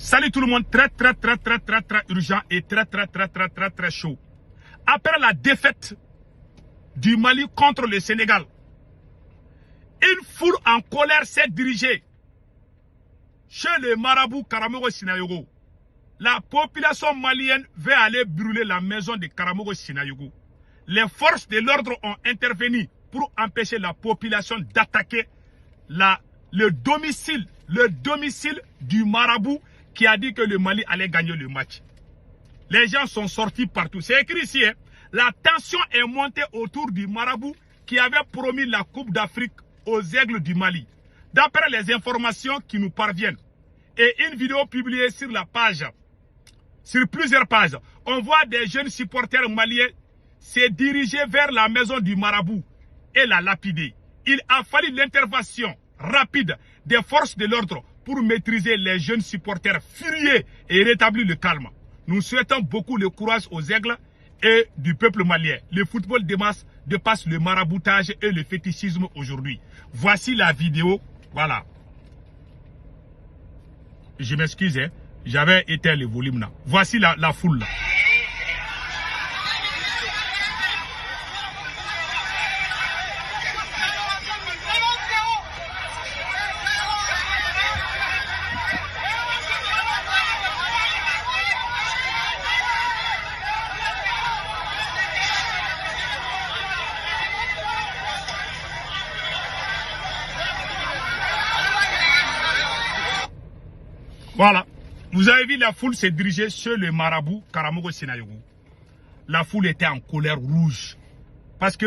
Salut tout le monde, très urgent et très chaud. Après la défaite du Mali contre le Sénégal, une foule en colère s'est dirigée chez le marabout Karamogo Sinayogo. La population malienne veut aller brûler la maison de Karamogo Sinayogo. Les forces de l'ordre ont intervenu pour empêcher la population d'attaquer le domicile du marabout qui a dit que le Mali allait gagner le match. Les gens sont sortis partout. C'est écrit ici. Hein? La tension est montée autour du marabout qui avait promis la Coupe d'Afrique aux Aigles du Mali. D'après les informations qui nous parviennent et une vidéo publiée sur la page, sur plusieurs pages, on voit des jeunes supporters maliens se diriger vers la maison du marabout et la lapider. Il a fallu l'intervention rapide des forces de l'ordre pour maîtriser les jeunes supporters furieux et rétablir le calme. Nous souhaitons beaucoup le courage aux aigles et du peuple malien. Le football de masse dépasse le maraboutage et le fétichisme aujourd'hui. Voici la vidéo. Voilà. Je m'excuse, hein. J'avais éteint le volume là. Voici la foule là. Voilà, vous avez vu la foule se diriger sur le marabout Karamogo Sinayogo. La foule était en colère rouge. Parce que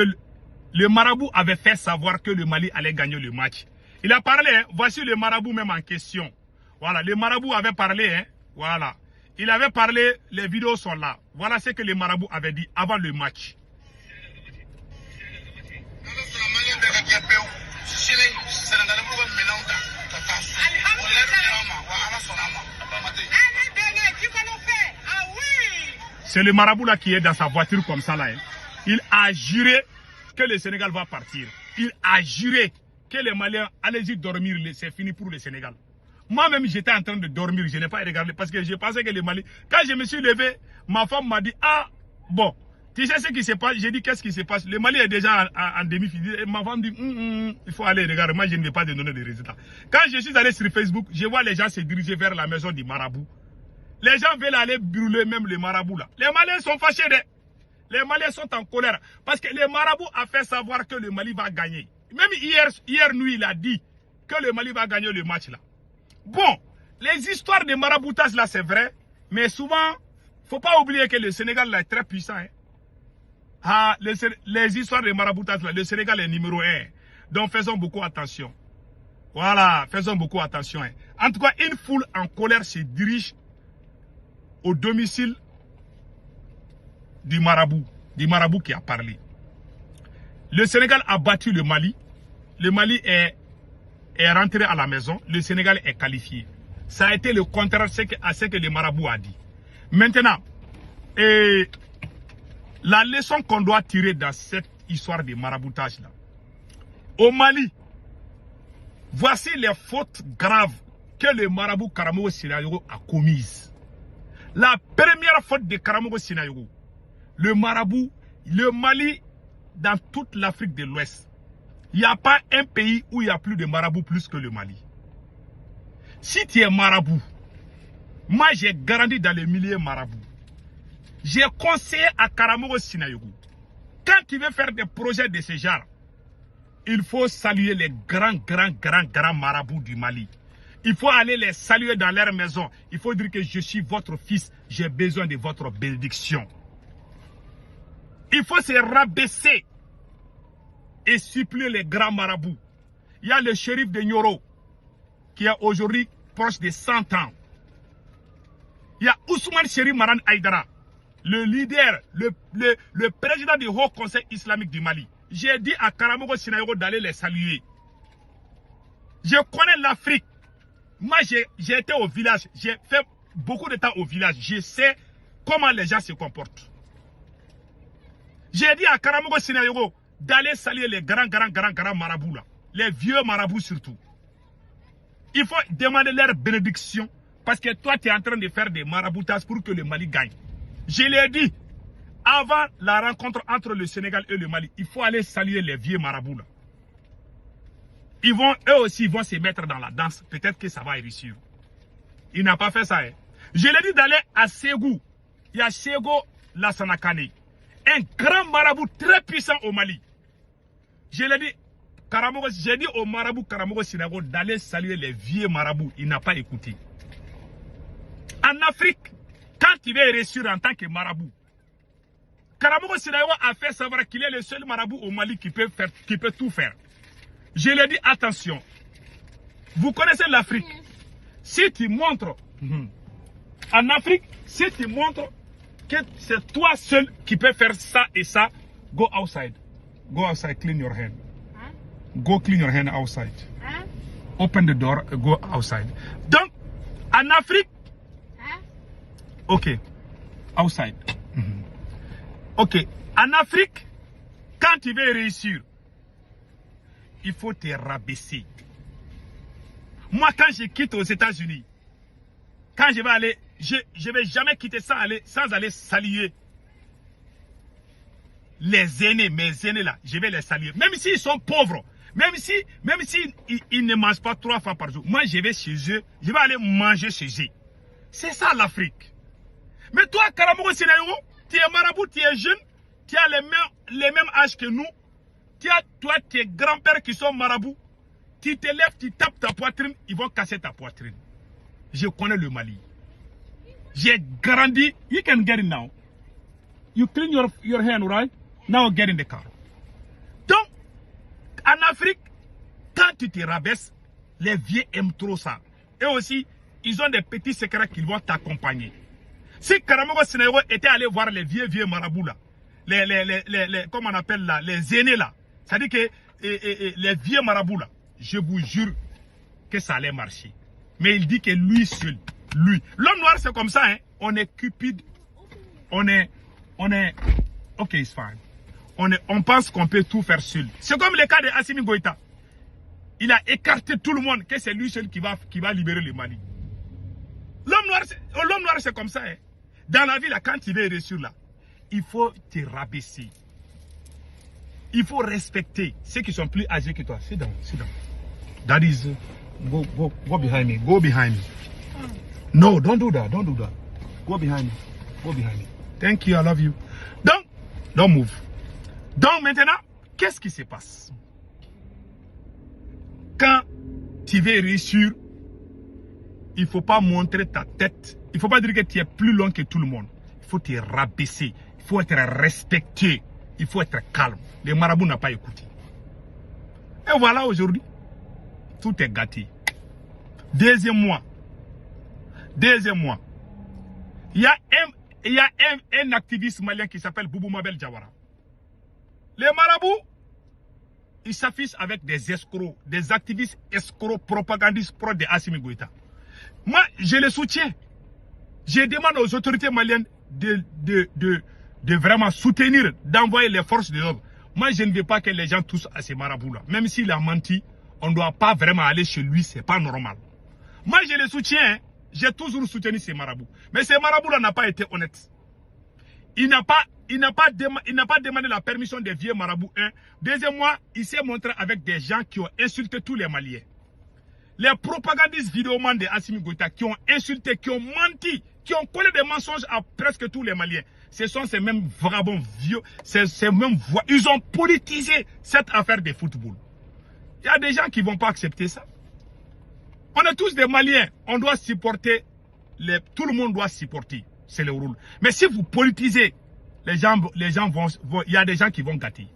le marabout avait fait savoir que le Mali allait gagner le match. Il a parlé, hein, voici le marabout même en question. Voilà, le marabout avait parlé, hein, voilà. Il avait parlé, les vidéos sont là. Voilà ce que le marabout avait dit avant le match. C'est le marabout là qui est dans sa voiture comme ça là. Hein. Il a juré que le Sénégal va partir. Il a juré que les Maliens, allez-y dormir, c'est fini pour le Sénégal. Moi-même, j'étais en train de dormir, je n'ai pas regardé parce que je pensais que les Mali... Quand je me suis levé, ma femme m'a dit, ah, bon, tu sais ce qui se passe? J'ai dit, qu'est-ce qui se passe? Le Mali est déjà en demi-finale. Ma femme dit, il faut aller regarder, moi je ne vais pas te donner les résultats. Quand je suis allé sur Facebook, je vois les gens se diriger vers la maison du marabout. Les gens veulent aller brûler même le marabout là. Les Maliens sont fâchés. Les Maliens sont en colère. Parce que le marabout a fait savoir que le Mali va gagner. Même hier nuit, il a dit que le Mali va gagner le match là. Bon, les histoires de maraboutage là, c'est vrai. Mais souvent, il ne faut pas oublier que le Sénégal là est très puissant. Hein. Ah, les histoires de maraboutage là, le Sénégal est numéro 1. Donc faisons beaucoup attention. Voilà, faisons beaucoup attention. Hein. En tout cas, une foule en colère se dirige au domicile du marabout qui a parlé. Le Sénégal a battu le Mali. Le Mali est rentré à la maison. Le Sénégal est qualifié. Ça a été le contraire à ce que le marabout a dit. Maintenant, la leçon qu'on doit tirer dans cette histoire de maraboutage là. Au Mali, voici les fautes graves que le marabout Karamogo Sinayogo a commises. La première faute de Karamogo Sinayogo, le marabout, le Mali, dans toute l'Afrique de l'Ouest, il n'y a pas un pays où il y a plus de marabouts plus que le Mali. Si tu es marabout, moi j'ai grandi dans le milieu marabout. J'ai conseillé à Karamogo Sinayogo, quand tu veux faire des projets de ce genre, il faut saluer les grands marabouts du Mali. Il faut aller les saluer dans leur maison. Il faut dire que je suis votre fils. J'ai besoin de votre bénédiction. Il faut se rabaisser et supplier les grands marabouts. Il y a le shérif de Nioro qui est aujourd'hui proche de 100 ans. Il y a Ousmane Chérif Maran Aïdara, le leader, le président du Haut Conseil islamique du Mali. J'ai dit à Karamogo Sinayogo d'aller les saluer. Je connais l'Afrique. Moi, j'ai été au village. J'ai fait beaucoup de temps au village. Je sais comment les gens se comportent. J'ai dit à Karamogo Sinayogo d'aller saluer les grands marabouts là. Les vieux marabouts surtout. Il faut demander leur bénédiction Parce que toi, tu es en train de faire des maraboutages pour que le Mali gagne. Je l'ai dit, avant la rencontre entre le Sénégal et le Mali, il faut aller saluer les vieux marabouts là. Eux aussi, ils vont se mettre dans la danse. Peut-être que ça va réussir. Il n'a pas fait ça. Hein. Je l'ai dit d'aller à Ségou. Il y a Ségou Lassana Kane, un grand marabout très puissant au Mali. Je l'ai dit, j'ai dit au marabout Karamogo Sinago d'aller saluer les vieux marabouts. Il n'a pas écouté. En Afrique, quand il veut réussir en tant que marabout, Karamogo Sinago a fait savoir qu'il est le seul marabout au Mali qui peut tout faire. Je lui ai dit, attention, vous connaissez l'Afrique. Si tu montres, en Afrique, si tu montres que c'est toi seul qui peux faire ça et ça, go outside. Go outside, clean your hand. Go clean your hand outside. Open the door, go outside. Donc, en Afrique, ok, outside. Ok, en Afrique, quand tu veux réussir, il faut te rabaisser. Moi, quand je quitte aux États-Unis, quand je vais aller, je ne vais jamais quitter sans aller saluer les aînés, mes aînés là, je vais les saluer. Même s'ils sont pauvres, même si ils ne mangent pas 3 fois par jour, moi je vais chez eux, je vais aller manger chez eux. C'est ça l'Afrique. Mais toi, Karamogo Sinago, tu es marabout, tu es jeune, tu as les mêmes âges que nous. Tu as, toi, tes grands-pères qui sont marabouts. Tu te lèves, tu tapes ta poitrine, ils vont casser ta poitrine. Je connais le Mali. J'ai grandi. You can get it now. You clean your hand, right? Now get in the car. Donc, en Afrique, quand tu te rabaisses, les vieux aiment trop ça. Et aussi, ils ont des petits secrets qu'ils vont t'accompagner. Si Karamogo Sinago était allé voir les vieux marabouts là, comment on appelle là, les aînés là, c'est-à-dire que les vieux marabouts là, je vous jure que ça allait marcher. Mais il dit que lui seul, lui. L'homme noir c'est comme ça, hein. On est cupide. On est, ok, it's fine. On pense qu'on peut tout faire seul. C'est comme le cas de Assimi Goïta. Il a écarté tout le monde, que c'est lui seul qui va libérer le Mali. L'homme noir c'est comme ça, hein. Dans la vie là, quand il veut réussir là, il faut te rabaisser. Il faut respecter ceux qui sont plus âgés que toi. Sit down, sit down. That is, go behind me. Go behind me. No, don't do that. Don't do that. Go behind me. Go behind me. Thank you, I love you. Donc, don't move. Donc maintenant, qu'est-ce qui se passe? Quand tu veux réussir, il ne faut pas montrer ta tête. Il ne faut pas dire que tu es plus long que tout le monde. Il faut te rabaisser. Il faut être respectueux. Il faut être calme. Les marabouts n'ont pas écouté. Et voilà aujourd'hui, tout est gâté. Deuxième mois, il y a un activiste malien qui s'appelle Boubou Mabel Diawara. Les marabouts, ils s'affichent avec des escrocs, des activistes escrocs, propagandistes pro de Assimi Goïta. Moi, je les soutiens. Je demande aux autorités maliennes de vraiment soutenir, d'envoyer les forces de l'ordre. Moi, je ne veux pas que les gens touchent à ces marabouts-là. Même s'il a menti, on ne doit pas vraiment aller chez lui, c'est pas normal. Moi, je les soutiens, hein. J'ai toujours soutenu ces marabouts. Mais ces marabouts-là n'ont pas été honnêtes. Il n'a pas demandé la permission des vieux marabouts. Deuxièmement, il s'est montré avec des gens qui ont insulté tous les Maliens. Les propagandistes vidéomans de Assimi Goïta qui ont insulté, qui ont menti, qui ont collé des mensonges à presque tous les Maliens. Ce sont ces mêmes vagabonds vieux, ils ont politisé cette affaire de football. Il y a des gens qui ne vont pas accepter ça. On est tous des Maliens, on doit supporter, tout le monde doit supporter, c'est le rôle. Mais si vous politisez, les gens vont, il y a des gens qui vont gâter.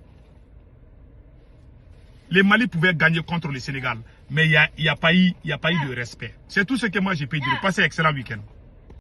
Le Mali pouvait gagner contre le Sénégal, mais il n'y a pas eu de respect. C'est tout ce que moi je peux dire. Passez un excellent week-end.